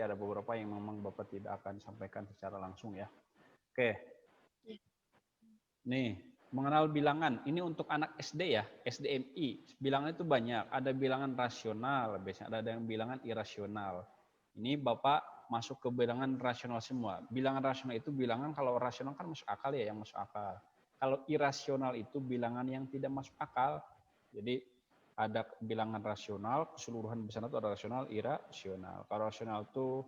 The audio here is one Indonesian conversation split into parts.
ada beberapa yang memang Bapak tidak akan sampaikan secara langsung ya. Oke. Nih, mengenal bilangan. Ini untuk anak SD ya, SDMI. Bilangan itu banyak. Ada bilangan rasional, biasanya ada yang bilangan irasional. Ini Bapak masuk ke bilangan rasional semua. Bilangan rasional itu bilangan, kalau rasional kan masuk akal ya, yang masuk akal. Kalau irasional itu bilangan yang tidak masuk akal. Jadi ada bilangan rasional, keseluruhan besar itu ada rasional, irasional. Kalau rasional itu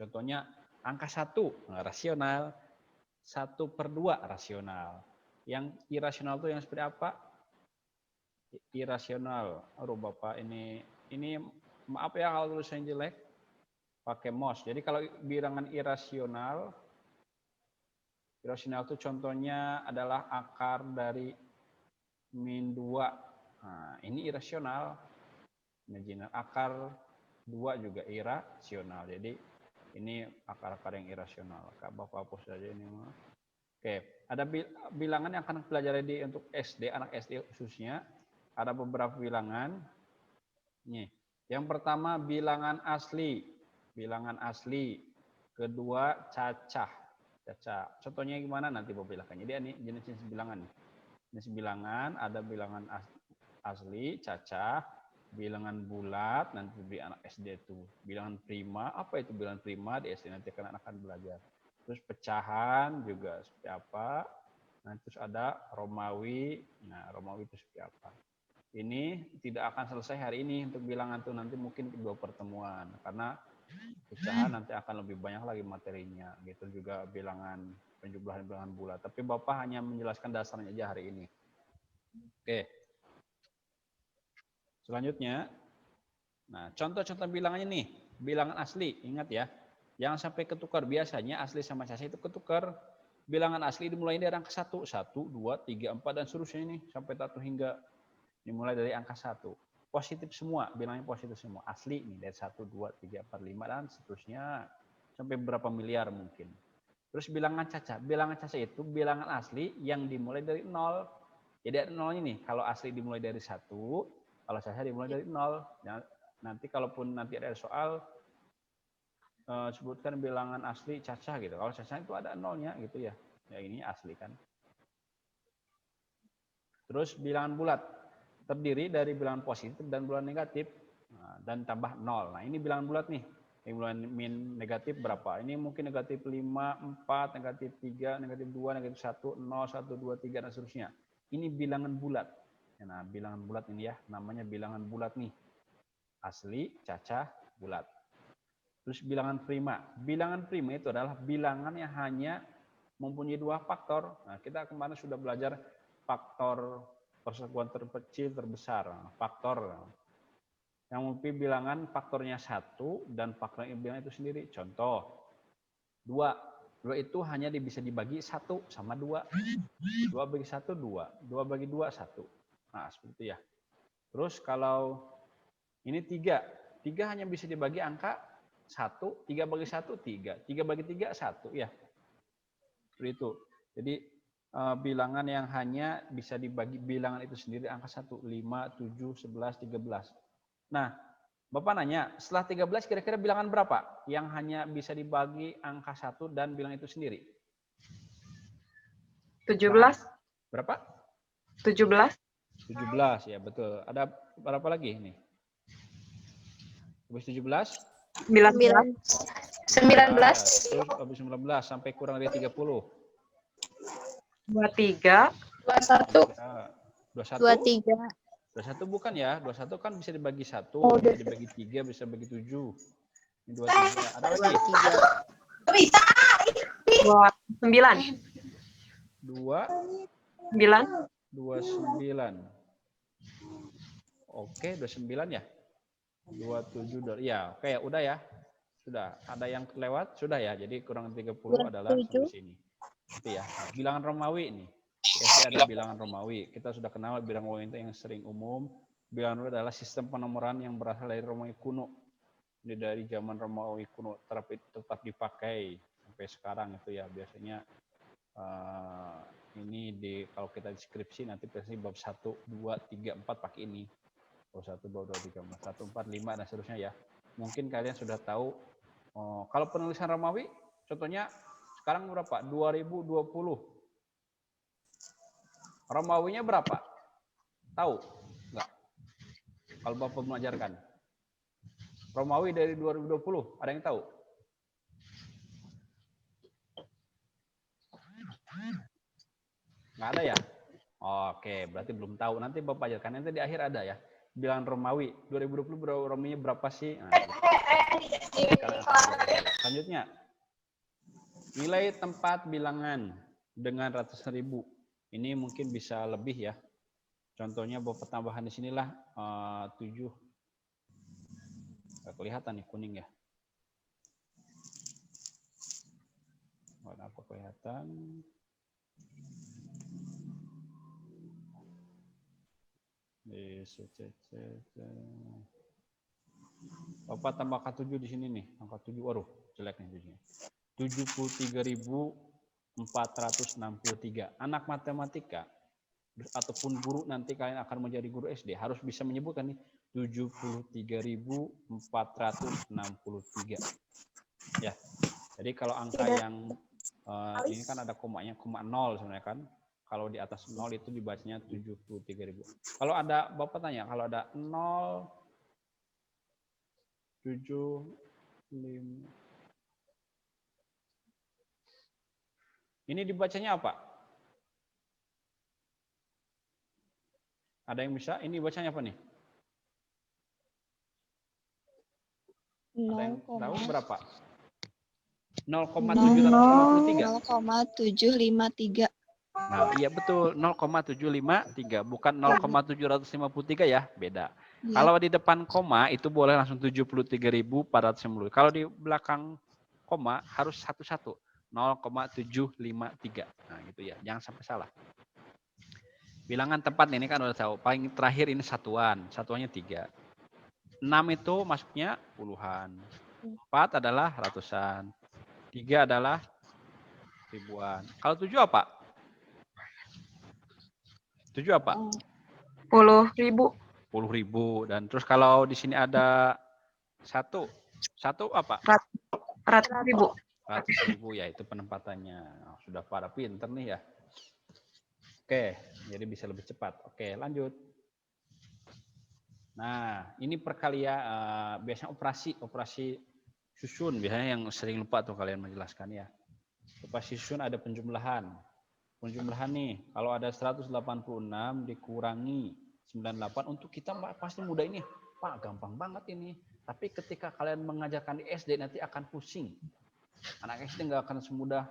contohnya angka 1, rasional. 1/2 rasional. Yang irasional itu yang seperti apa? Irasional. Aduh Bapak, ini maaf ya kalau tulisannya jelek. Pakai mouse. Jadi kalau bilangan irasional itu contohnya adalah akar dari min 2. Nah, ini irasional. Akar 2 juga irasional. Jadi ini akar-akar yang irasional. Bapak hapus saja ini. Oke, ada bilangan yang akan pelajari untuk SD, anak SD khususnya. Ada beberapa bilangan. Nih, yang pertama bilangan asli. Bilangan asli. Kedua cacah. Contohnya gimana nanti Bapak bilangkan. Jadi ini jenis-jenis bilangan. Jenis bilangan ada bilangan asli, cacah, bilangan bulat, nanti di anak SD itu. Bilangan prima, apa itu bilangan prima di SD nanti akan belajar. Terus pecahan juga seperti apa. Nah, terus ada Romawi. Nah, Romawi itu seperti apa. Ini tidak akan selesai hari ini untuk bilangan itu, nanti mungkin kedua pertemuan. Karena pecahan nanti akan lebih banyak lagi materinya. Gitu juga bilangan penjumlahan bilangan bulat. Tapi Bapak hanya menjelaskan dasarnya aja hari ini. Oke. Selanjutnya, nah contoh-contoh bilangannya nih, bilangan asli, ingat ya, jangan sampai ketukar. Biasanya asli sama cacah itu ketukar. Bilangan asli dimulai dari angka 1, 2, 3, 4 dan seterusnya ini sampai satu hingga dimulai dari angka 1. Positif semua, bilangnya positif semua. Asli nih dari 1, 2, 3, 4, 5 dan seterusnya sampai berapa miliar mungkin. Terus bilangan cacah. Bilangan cacah itu bilangan asli yang dimulai dari 0. Jadi ada 0 ini. Kalau asli dimulai dari 1, kalau cacah dimulai dari 0. Nanti kalaupun nanti ada soal sebutkan bilangan asli cacah gitu. Kalau cacah itu ada 0-nya gitu ya. Ya ini asli kan. Terus bilangan bulat terdiri dari bilangan positif dan bilangan negatif. Nah, dan tambah 0. Nah, ini bilangan bulat nih. Yang bilangan min negatif berapa? Ini mungkin negatif 5, 4, negatif 3, negatif 2, negatif 1, 0, 1, 2, 3, dan seterusnya. Ini bilangan bulat. Nah, bilangan bulat ini ya, namanya bilangan bulat nih. Asli, cacah, bulat. Terus bilangan prima. Bilangan prima itu adalah bilangan yang hanya mempunyai 2 faktor. Nah, kita kemarin sudah belajar faktor persatuan terkecil terbesar. Faktor yang mempunyai bilangan faktornya 1 dan faktor bilangan itu sendiri. Contoh, 2. 2 itu hanya bisa dibagi 1 sama 2. 2 bagi 1, 2. 2 bagi 2, 1. Nah, seperti itu ya. Terus kalau ini 3. 3 hanya bisa dibagi angka 1. 3 bagi 1, 3. 3 bagi 3, 1. Ya. Seperti itu. Jadi bilangan yang hanya bisa dibagi bilangan itu sendiri angka 1. 5, 7, 11, 13. Nah, Bapak nanya, setelah 13 kira-kira bilangan berapa yang hanya bisa dibagi angka 1 dan bilangan itu sendiri? 17. Berapa? 17. 17, ya betul. Ada berapa lagi ini? Habis 17? 19. 19. Terus habis 19 sampai kurang dari 30. 23. 21. 21. 21 bukan ya, 21 kan bisa dibagi 1, bisa dibagi 3, bisa dibagi 7. Ini 23. Ada lagi? 29. 29. Oke, 29 ya. 27. Ya, oke, udah ya. Sudah. Ada yang lewat? Sudah ya. Jadi kurang 30 adalah sampai sini. Itu ya. Nah, bilangan Romawi ini. SD ada bilangan Romawi. Kita sudah kenal bilangan Romawi itu yang sering umum. Bilangan Romawi adalah sistem penomoran yang berasal dari Romawi kuno. Jadi dari zaman Romawi kuno tetap dipakai sampai sekarang itu ya. Biasanya ini kalau kita deskripsi nanti pasti bab 1, 2, 3, 4 pakai ini. Bab 1, bab 2, 3, 4, 1, 4, 5 dan seterusnya ya. Mungkin kalian sudah tahu Oh, kalau penulisan Romawi, contohnya sekarang berapa? 2020. Romawinya berapa? Tahu? Enggak? Kalau Bapak mengajarkan. Romawi dari 2020, ada yang tahu? Nggak ada ya? Oke, berarti belum tahu. Nanti Bapak ajarkan. Nanti di akhir ada ya. Bilangan Romawi. 2020 Romawinya berapa sih? Nah, gitu. Selanjutnya. Nilai tempat bilangan dengan ratusan ribu. Ini mungkin bisa lebih ya. Contohnya Bapak tambahan di sinilah 7. Nggak kelihatan nih kuning ya. Warna apa kelihatan? Bapak tambahkan 7 di sini nih. Angka 7, waduh jelek nih 73.463. Anak matematika ataupun guru nanti kalian akan menjadi guru SD harus bisa menyebutkan nih 73.463. Ya. Jadi kalau angka yang ini kan ada komanya, koma 0 sebenarnya kan. Kalau di atas 0 itu dibacanya 73.000. Kalau ada Bapak tanya, kalau ada 0, 7, 5. Ini dibacanya apa? Ada yang bisa? Ini bacanya apa nih? Ada yang tahu berapa? 0,753. 0,753. Nah, iya betul, 0,753, bukan 0,753 ya, beda. Ya. Kalau di depan koma itu boleh langsung 73.450. Kalau di belakang koma harus satu-satu, 0,753. Nah, gitu ya, jangan sampai salah. Bilangan tempat ini kan udah tahu, paling terakhir ini satuan, satuannya 3. 6 itu masuknya puluhan, 4 adalah ratusan, 3 adalah ribuan. Kalau 7 apa? 7 apa? 10.000. 10.000. Dan terus kalau di sini ada 1 apa? 100.000. 100.000 ya, itu penempatannya. Nah, sudah pada pinter nih ya. Oke, jadi bisa lebih cepat. Oke, lanjut. Nah, ini perkalian biasanya operasi susun biasanya yang sering lupa tuh kalian menjelaskan ya. Operasi susun ada penjumlahan. Penjumlahan nih, kalau ada 186 dikurangi 98, untuk kita pasti mudah ini. Pak, gampang banget ini. Tapi ketika kalian mengajarkan di SD nanti akan pusing. Anak SD nggak akan semudah.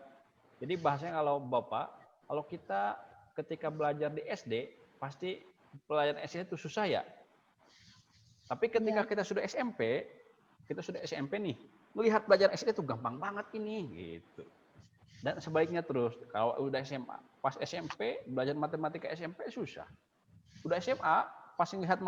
Jadi bahasanya kalau Bapak, kalau kita ketika belajar di SD, pasti pelajaran SD itu susah ya. Tapi ketika kita sudah SMP nih, melihat belajar SD itu gampang banget ini, gitu. Dan sebaliknya terus, kalau udah SMA, pas SMP, belajar matematika SMP susah. Udah SMA, pas ngelihat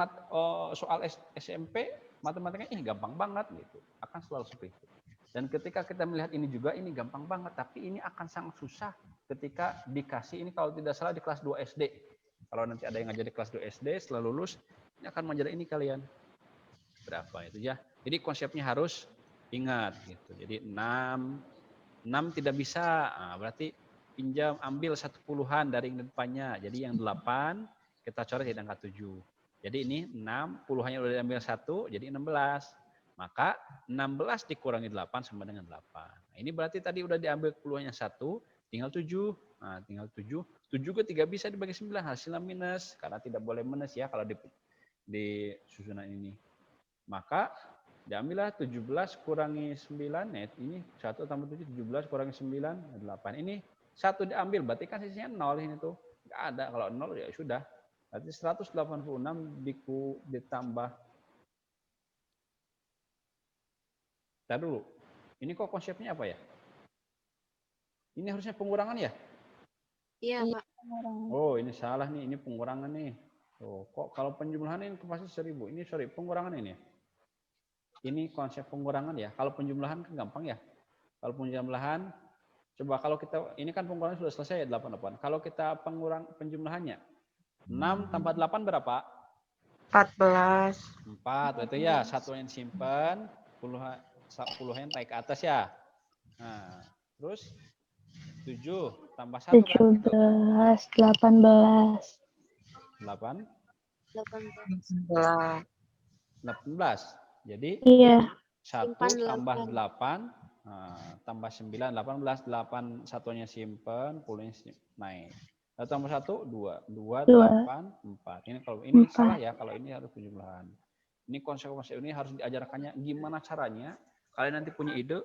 soal SMP, matematikanya ini gampang banget gitu. Akan selalu seperti itu. Dan ketika kita melihat ini juga, ini gampang banget, tapi ini akan sangat susah ketika dikasih, ini kalau tidak salah di kelas 2 SD. Kalau nanti ada yang ngajar di kelas 2 SD, setelah lulus, ini akan mengajar ini kalian. Berapa itu ya. Jadi konsepnya harus ingat gitu. Jadi 6 tidak bisa, nah, berarti pinjam ambil 1 puluhan dari yang depannya. Jadi yang 8 kita coret jadi angka 7. Jadi ini 6 puluhannya udah diambil 1 jadi 16. Maka 16 dikurangi 8 sama dengan 8. Nah, ini berarti tadi udah diambil puluhannya 1, tinggal 7. Nah, tinggal 7. 7 juga tidak bisa dibagi 9, hasilnya minus karena tidak boleh minus ya kalau di susunan ini. Maka diambillah 17 kurangi 9, net ini 1 tambah 7, 17 kurangi 9, 8. Ini 1 diambil, berarti kan sisinya 0 ini tuh. Nggak ada, kalau 0 ya sudah. Berarti 186 ditambah. Bentar dulu, ini kok konsepnya apa ya? Ini harusnya pengurangan ya? Iya, Pak. Oh, ini salah nih, ini pengurangan nih. Oh, kok kalau penjumlahan ini pasti 1000. Ini sorry, pengurangan ini ya? Ini konsep pengurangan ya. Kalau penjumlahan kan gampang ya. Kalau penjumlahan, coba kalau kita, ini kan pengurangan sudah selesai ya 88. Kalau kita penjumlahannya, 6 tambah 8 berapa? 14. 4, berarti ya satu yang simpan, 10-nya naik ke atas ya. Nah, terus 7 tambah 1 kan? 17, 18. 8, 18. 18. Jadi Iya. 1 Simpan tambah 8. 8, tambah 9, 18, 8 satunya simpen, 10-nya naik. Lalu tambah 1, 2, 2, 8, 4. Ini kalau ini 4. salah ya, kalau ini harus penjumlahan. Ini konsep-konsep ini harus diajarkannya gimana caranya. Kalian nanti punya ide,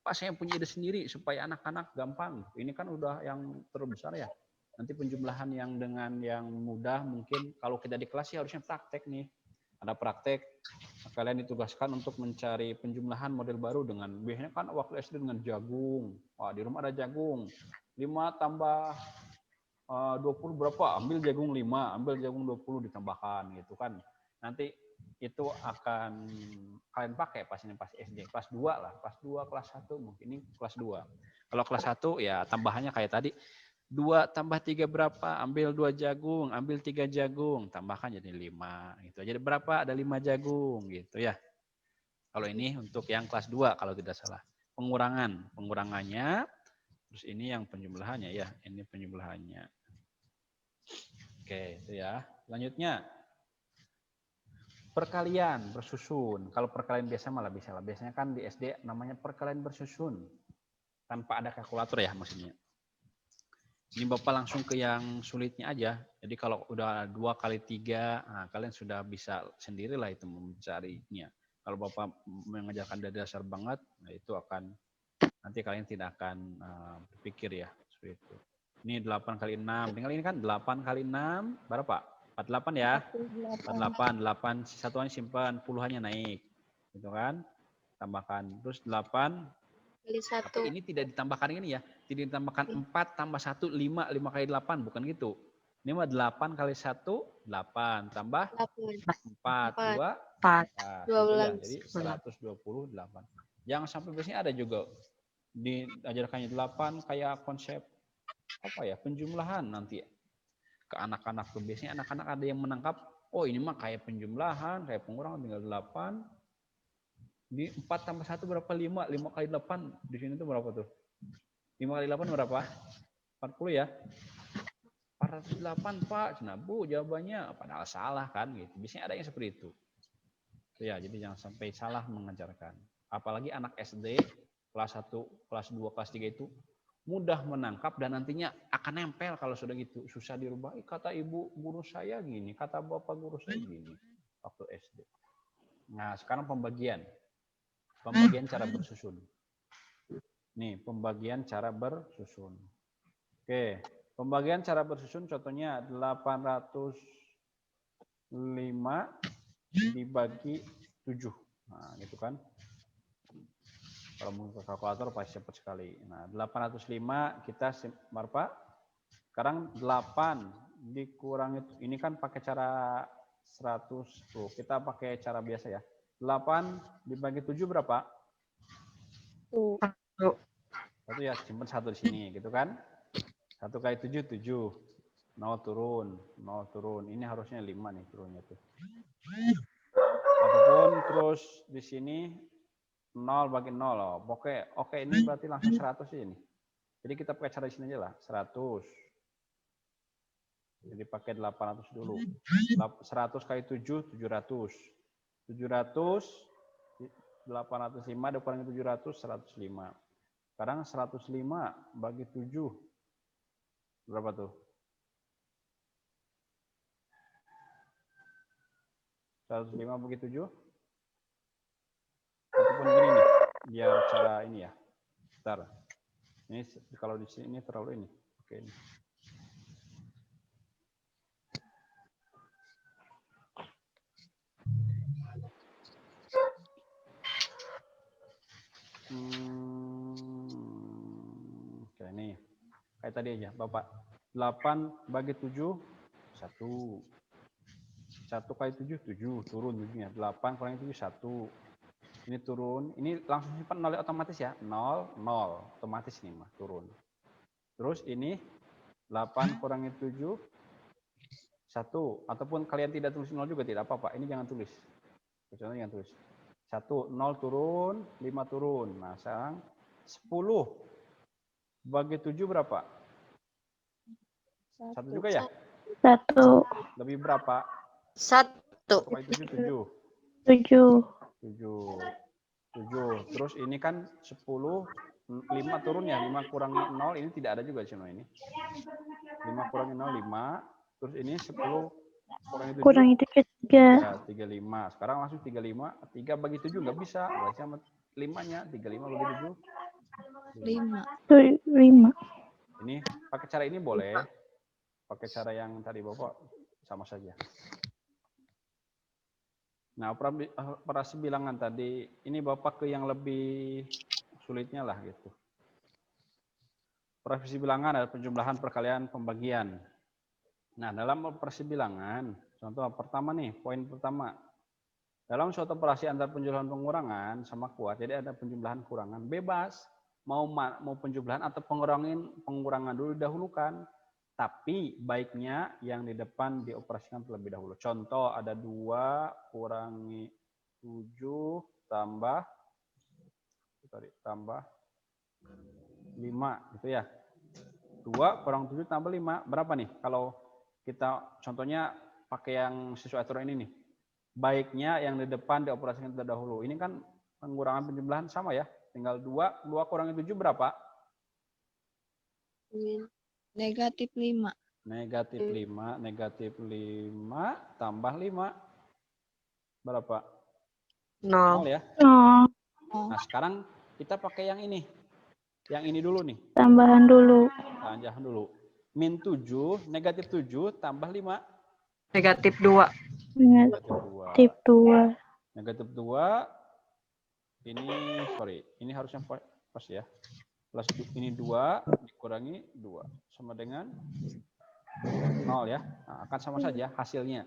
Pak saya punya ide sendiri supaya anak-anak gampang. Ini kan udah yang terbesar ya. Nanti penjumlahan yang dengan yang mudah mungkin kalau kita di kelas sih harusnya praktek nih. Ada praktek, kalian ditugaskan untuk mencari penjumlahan model baru dengan biasanya kan waktu SD dengan jagung. Wah, di rumah ada jagung. 5 tambah 20 berapa? Ambil jagung 5, ambil jagung 20 ditambahkan gitu kan. Nanti itu akan kalian pakai pas ini pas SD. Kelas 2 lah, kelas 2, kelas 1 mungkin ini kelas 2. Kalau kelas 1 ya tambahannya kayak tadi 2 tambah 3 berapa? Ambil 2 jagung, ambil 3 jagung, tambahkan jadi 5 gitu. Jadi berapa? Ada 5 jagung gitu ya. Kalau ini untuk yang kelas 2 kalau tidak salah. Pengurangannya terus ini yang penjumlahannya ya, ini penjumlahannya. Oke, itu ya. Selanjutnya perkalian bersusun. Kalau perkalian biasa malah bisa lah. Biasanya kan di SD namanya perkalian bersusun. Tanpa ada kalkulator ya maksudnya. Ini Bapak langsung ke yang sulitnya aja. Jadi kalau udah 2 kali 3, nah kalian sudah bisa sendirilah itu mencarinya. Kalau Bapak mengajarkan dari dasar banget, nah itu akan nanti kalian tidak akan berpikir ya seperti itu. Ini 8 kali 6. Tinggal ini kan 8 kali 6 berapa? 48 ya. 48, 8 satuannya simpan, puluhannya naik. Gitu kan? Tambahkan. Terus 8 Kali 1. tapi ini tidak ditambahkan ini ya. Tidak ditambahkan 4 tambah 1, 5. 5 kali 8. Bukan gitu. Ini mah 8 kali 1, 8. Tambah 4. 2, 4. Gitu ya. Jadi 128. Jangan sampai biasanya ada juga. Diajarkannya 8 kayak konsep apa ya. Penjumlahan nanti. Ke anak-anak tuh. Biasanya anak-anak ada yang menangkap. Oh ini mah kayak penjumlahan. Kayak pengurangan tinggal 8. Di 4 tambah 1 berapa? 5. 5 kali 8. Di sini tuh berapa tuh? 5 kali 8 berapa? 40 ya? 408 Pak. Nah Bu jawabannya. Padahal salah kan gitu. Biasanya ada yang seperti itu. Ya, jadi jangan sampai salah mengajarkan. Apalagi anak SD kelas 1, kelas 2, kelas 3 itu mudah menangkap dan nantinya akan nempel kalau sudah gitu. Susah dirubah. Kata ibu guru saya gini, kata bapak guru saya gini waktu SD. Nah, sekarang pembagian. Pembagian cara bersusun. Nih, pembagian cara bersusun. Oke, pembagian cara bersusun contohnya 805 dibagi 7. Nah, gitu kan. Kalau mau ke kalkulator pasti cepat sekali. Nah, 805 kita berapa? Sekarang 8 dikurangi, ini kan pakai cara 100. Kita pakai cara biasa ya. 8 dibagi 7 berapa? 1 ya, simpan 1 di sini, gitu kan? 1 kali 7, 7. 0 turun, 0 turun. Ini harusnya 5 nih turunnya tuh. Ataupun terus di sini 0 bagi 0 loh. Oke, ini berarti langsung 100 sih ini. Jadi kita pakai cara di sini aja lah, 100. Jadi pakai 800 dulu. 100 kali 7, 700. 700, 805 dikurangi 700, 105. Sekarang 105 bagi 7. Berapa tuh? 105 bagi 7. Ataupun gini nih, biar cara ini ya. Bentar. Ini kalau di sini terlalu ini. Oke. Oke nih. Kayak tadi aja, Bapak. 8 bagi 7, 1. 1 kali 7, 7. Turun 7-nya. 8 kurangi 7, 1. Ini turun. Ini langsung simpan 0 otomatis ya. 0, 0. Otomatis nih mah turun. Terus ini 8 kurangi 7, 1. Ataupun kalian tidak tulis 0 juga tidak apa-apa. Ini jangan tulis. Contohnya jangan tulis. 1, 0 turun, 5 turun. Nah, sekarang 10 bagi 7 berapa? 1 juga ya? 1, Lebih berapa? 1. Bagi 7, 7. 7, 7. 7. Terus ini kan 10, 5 turun ya, 5 kurangi 0, ini tidak ada juga di sini ini. 5 kurangi 0, 5. Terus ini 10 kurangi 7, kurangi 7, 3, ya, 35. Sekarang langsung 35. 3 bagi 7 nggak bisa. Berarti sama 5-nya. 35 bagi 7. 5. 5. Ini pakai cara ini boleh. Pakai cara yang tadi Bapak sama saja. Nah, operasi bilangan tadi, ini Bapak ke yang lebih sulitnya lah gitu. Operasi bilangan ada penjumlahan, perkalian, pembagian. Nah, dalam operasi bilangan, contoh pertama nih, poin pertama. Dalam suatu operasi antar penjumlahan pengurangan sama kuat, jadi ada penjumlahan kurangan, bebas. Mau penjumlahan atau pengurangan dulu didahulukan. Tapi baiknya yang di depan dioperasikan terlebih dahulu. Contoh ada 2 kurangi 7 tambah 5 gitu ya. 2 kurang 7 tambah 5 berapa nih? Kalau kita contohnya pakai yang sesuai aturan ini nih. Baiknya yang di depan dioperasikan terlebih dahulu. Ini kan pengurangan penjumlahan sama ya. Tinggal 2 kurangi 7 berapa? Negatif 5. Negatif 5, negatif 5 tambah 5. Berapa? 0 0. ya. Oh, Nah, sekarang kita pakai yang ini. Yang ini dulu nih. tambahan dulu. Jangan dulu. Min 7, negatif 7 tambah 5. Negatif 2. Negatif 2. Tip 2. Negatif 2. Ini, sorry. Ini harusnya pas ya. Plus ini 2 dikurangi 2. Sama dengan 0 ya. Nah, akan sama saja hasilnya.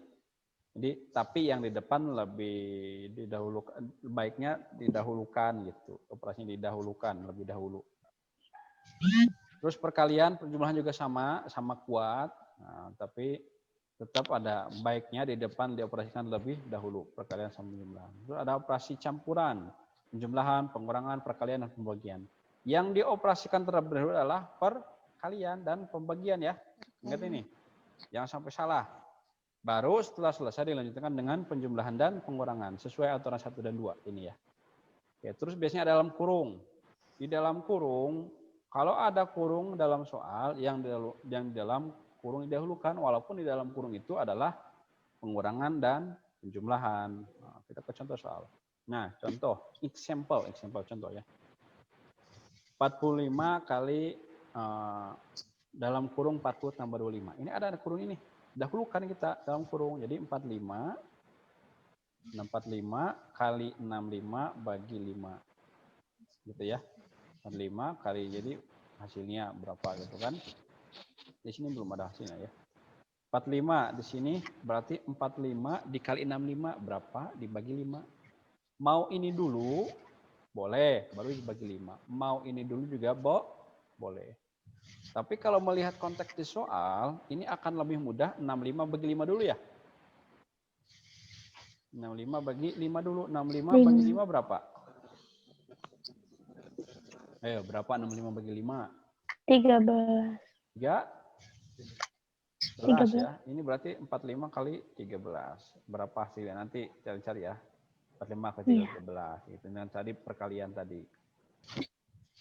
Jadi, tapi yang di depan lebih didahulukan, baiknya didahulukan gitu. Operasinya didahulukan lebih dahulu. Terus perkalian penjumlahan juga sama kuat. Nah, tapi tetap ada baiknya di depan dioperasikan lebih dahulu perkalian sama penjumlahan. Terus ada operasi campuran, penjumlahan, pengurangan, perkalian dan pembagian. Yang dioperasikan terlebih dahulu adalah perkalian dan pembagian ya. Ingat ini. Jangan sampai salah. Baru setelah selesai dilanjutkan dengan penjumlahan dan pengurangan sesuai aturan 1 dan 2 ini ya. Oke, terus biasanya dalam kurung. Di dalam kurung, kalau ada kurung dalam soal yang di dalam kurung didahulukan, walaupun di dalam kurung itu adalah pengurangan dan penjumlahan. Nah, kita ke contoh soal. Nah, contoh, example contoh ya. 45 kali dalam kurung 40 tambah 25. Ini ada kurung ini. Dahulukan kita dalam kurung. Jadi 45 kali 65 bagi 5. Gitu ya. 45 kali, jadi hasilnya berapa gitu kan. Di sini belum ada hasilnya ya. 45 di sini berarti 45 dikali 65 berapa dibagi 5. Mau ini dulu boleh, baru dibagi 5. Mau ini dulu juga boleh. Tapi kalau melihat konteks di soal, ini akan lebih mudah 65 bagi 5 dulu ya. 65 bagi 5 dulu. 65 bagi 5 berapa? Ayo, berapa 65 bagi 5? 13. 13 ya. Ini berarti 45 kali 13. Berapa hasilnya? Nanti cari-cari ya. 45 kali 13. Gitu. Dan tadi perkalian tadi.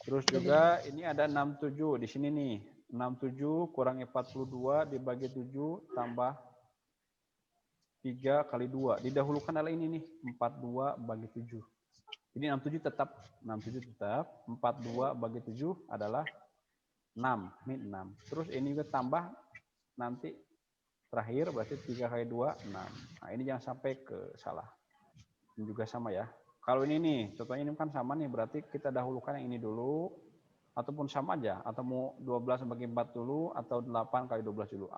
Terus juga ini ada 67 di sini nih. 67 kurangi 42 dibagi 7 tambah 3 kali 2. Didahulukan adalah ini nih. 42 bagi 7. Jadi 67 tetap. 42 bagi 7 adalah 6. Ini 6. Terus ini juga tambah nanti terakhir berarti 3 kali 2, 6. Nah ini jangan sampai ke salah. Ini juga sama ya. Kalau ini nih, contohnya ini kan sama nih, berarti kita dahulukan yang ini dulu, ataupun sama aja, atau mau 12 bagi 4 dulu, atau 8 kali 12 dulu.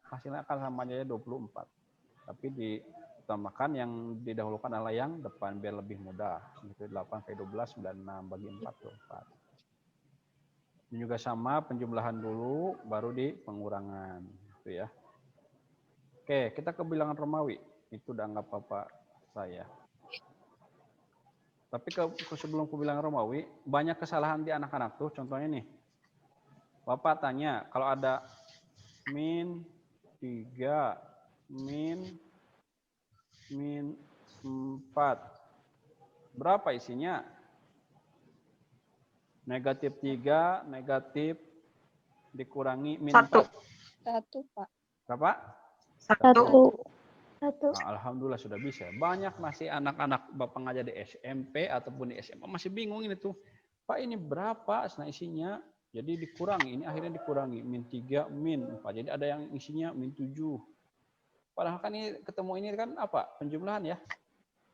Hasilnya akan sama aja 24. Tapi ditambahkan yang didahulukan adalah yang depan, biar lebih mudah. Gitu, 8 kali 12, 96 bagi 4, 24. Ini juga sama, penjumlahan dulu, baru di pengurangan. Gitu ya. Oke, kita ke bilangan Romawi. Itu udah anggap Bapak saya. Tapi sebelum aku bilang Romawi, banyak kesalahan di anak-anak tuh. Contohnya nih, Bapak tanya, kalau ada min 3, min 4, berapa isinya? Negatif 3, negatif dikurangi min 4. 1, Pak. Berapa? 1. Nah, alhamdulillah sudah bisa. Banyak masih anak-anak Bapak ngajar di SMP ataupun di SMA masih bingung ini tuh. Pak ini berapa nah isinya? Jadi dikurangi, ini akhirnya dikurangi. Min 3, min 4. Jadi ada yang isinya min 7. Padahal kan ini ketemu ini kan apa? Penjumlahan ya.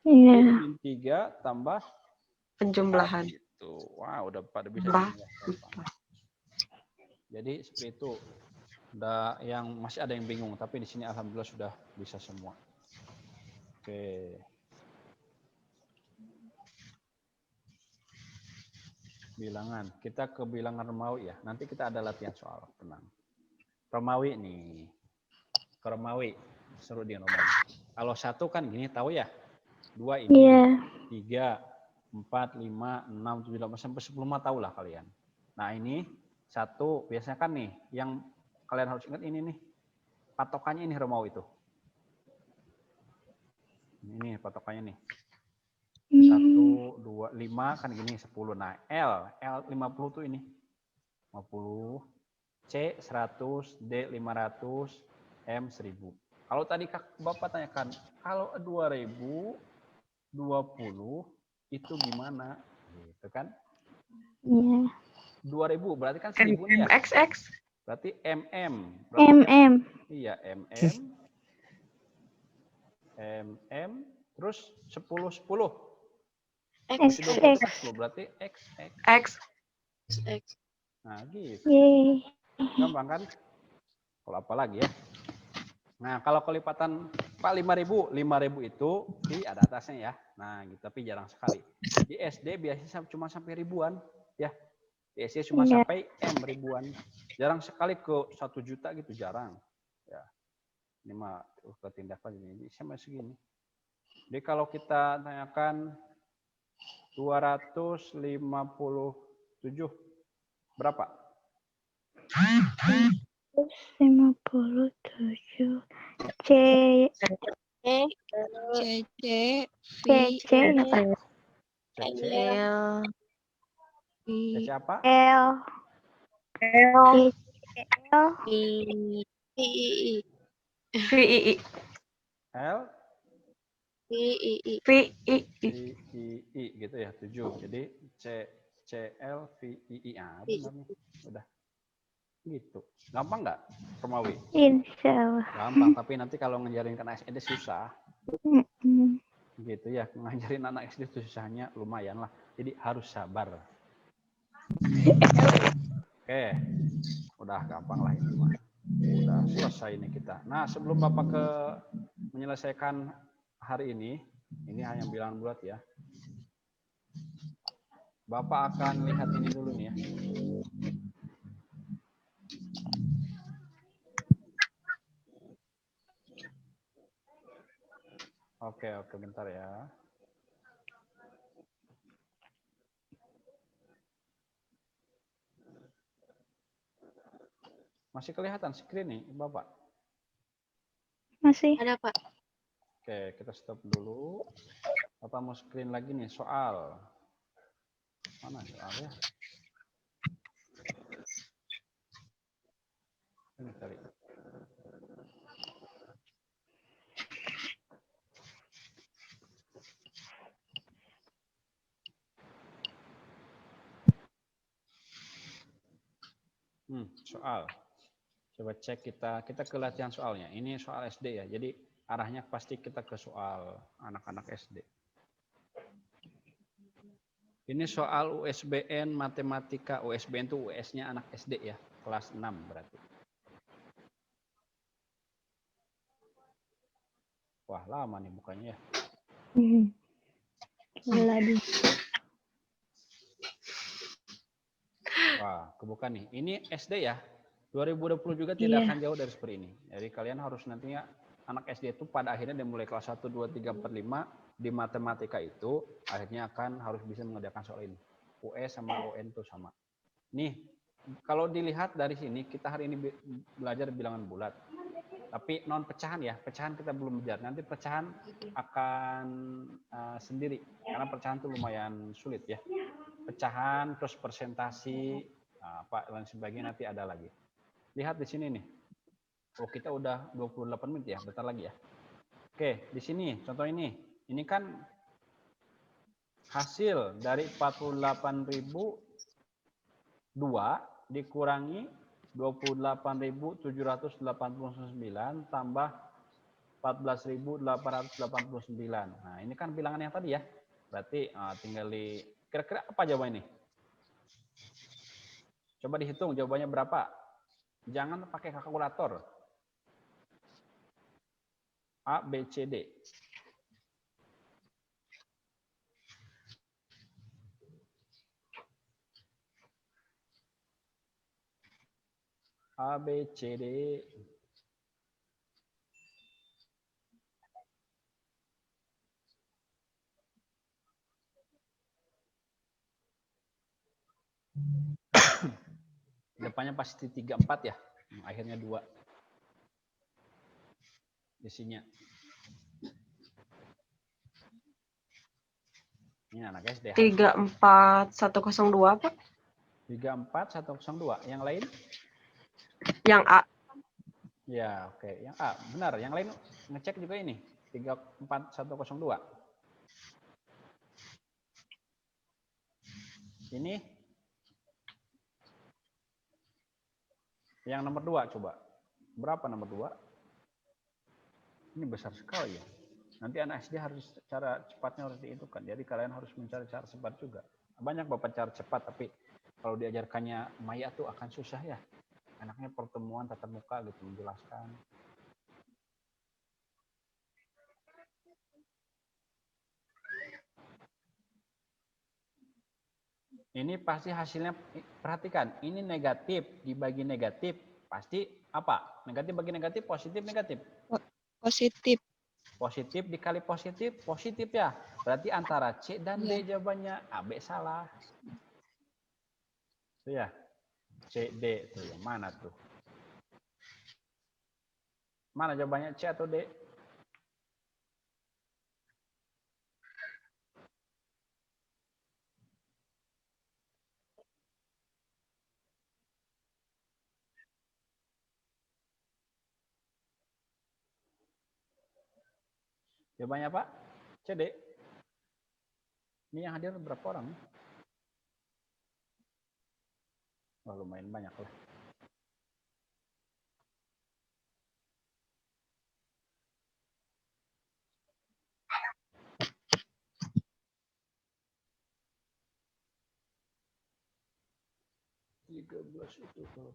Iya. Min 3 tambah Penjumlahan. Gitu. Wah, udah pada bisa. Jadi seperti itu. Masih ada yang bingung, tapi di sini alhamdulillah sudah bisa semua. Oke. Bilangan. Kita ke bilangan Romawi ya. Nanti kita ada latihan soal, tenang. Romawi nih. Ke Romawi. Seru di Romawi. Kalau 1 kan gini tahu ya. 2 ini. Iya. 3, 4, 5, 6, 7, 8 sampai 10 mah tahu lah kalian. Nah, ini 1 biasanya kan nih yang kalian harus ingat ini nih. Patokannya ini Romawi itu. Ini patokannya nih. 1, 2, 5 kan gini 10. Nah, L 50 tuh ini. 50, C 100, D 500, M 1000. Kalau tadi Bapak tanyakan, kalau 2020 itu gimana? Gitu kan? Iya. 2000 berarti kan 1000 nih ya. XX. Berarti MM. Iya, MM. Terus 10. XX. Berarti XX. X. Nah, gitu. Yeay. Gampang kan? Kalau apa lagi ya? Nah, kalau kelipatan Pak 5.000 itu ada atasnya ya. Nah, gitu, tapi jarang sekali. Di SD biasanya cuma sampai ribuan, ya. Di SD cuma sampai M ribuan. Jarang sekali ke 1 juta gitu, jarang. Ya. Ini mah ketindakan ini sama segini. Jadi kalau kita tanyakan 257 berapa? 57. C. CC apa? L. VII. L VII gitu ya, 7. Jadi CL VII. Ah, benar nih. Udah. Gitu. Gampang nggak, Romawi? Insya Allah. Gampang, tapi nanti kalau ngajarin anak SD susah. Gitu ya, ngajarin anak SD itu susahnya lumayan lah. Jadi harus sabar. Oke. Udah gampang lah ini mah. Udah selesai ini kita. Nah, sebelum Bapak menyelesaikan hari ini hanya bilangan bulat ya. Bapak akan lihat ini dulu nih ya. Oke, bentar ya. Masih kelihatan screen nih, Bapak? Masih. Ada, Pak. Oke, kita stop dulu. Bapak mau screen lagi nih, soal. Mana soalnya? Ini cari. Soal. Coba cek kita ke latihan soalnya. Ini soal SD ya. Jadi arahnya pasti kita ke soal anak-anak SD. Ini soal USBN matematika. USBN itu US-nya anak SD ya. Kelas 6 berarti. Wah, lama nih bukannya ya. Wah, kebuka nih. Ini SD ya. 2020 juga tidak akan jauh dari seperti ini. Jadi kalian harus nantinya anak SD itu pada akhirnya dari mulai kelas 1, 2, 3, 4, 5 di matematika itu akhirnya akan harus bisa mengerjakan soal ini. UE sama UN itu sama. Nih, kalau dilihat dari sini, kita hari ini belajar bilangan bulat. Tapi non pecahan ya, pecahan kita belum belajar. Nanti pecahan akan sendiri, karena pecahan itu lumayan sulit ya. Pecahan terus persentasi, apa lain sebagainya nanti ada lagi. Lihat di sini nih. Oh, kita udah 28 menit ya, bentar lagi ya. Oke, di sini contoh ini. Ini kan hasil dari 48.002 dikurangi 28.789 tambah 14.889. Nah, ini kan bilangan yang tadi ya. Berarti tinggal kira-kira apa jawaban ini? Coba dihitung jawabannya berapa. Jangan pakai kalkulator. A, B, C, D. A, B, C, D. Depannya pasti 3, 4 ya. Akhirnya 2. Isinya. Ini anak SD. 34102, Pak. 34102. Yang lain? Yang A. Ya, oke. Yang A, benar. Yang lain ngecek juga ini. 34102. Ini yang nomor 2 coba. Berapa nomor 2? Ini besar sekali ya. Nanti anak SD harus cara cepatnya harus dihitungkan. Jadi kalian harus mencari cara cepat juga. Banyak Bapak cara cepat, tapi kalau diajarkannya maya tuh akan susah ya. Anaknya pertemuan tatap muka gitu menjelaskan. Ini pasti hasilnya, perhatikan, ini negatif dibagi negatif, pasti apa? Negatif bagi negatif, positif negatif. Positif. Positif dikali positif, positif ya. Berarti antara C dan D jawabannya. A, B salah. Itu ya. C, D. Tuh, yang mana tuh? Mana jawabannya, C atau D? Jawabannya apa? C, D. Ini yang hadir berapa orang? Wah, lumayan banyak lah. Tiga belas itu kalau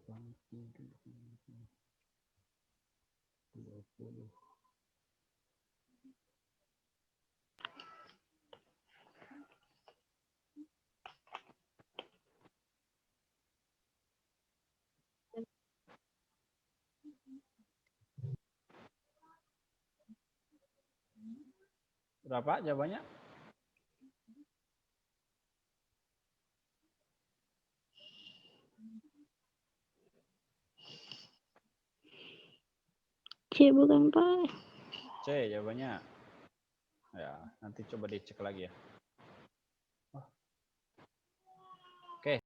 20. Berapa jawabannya? C bukan Pak. C jawabannya. Ya, nanti coba dicek lagi ya.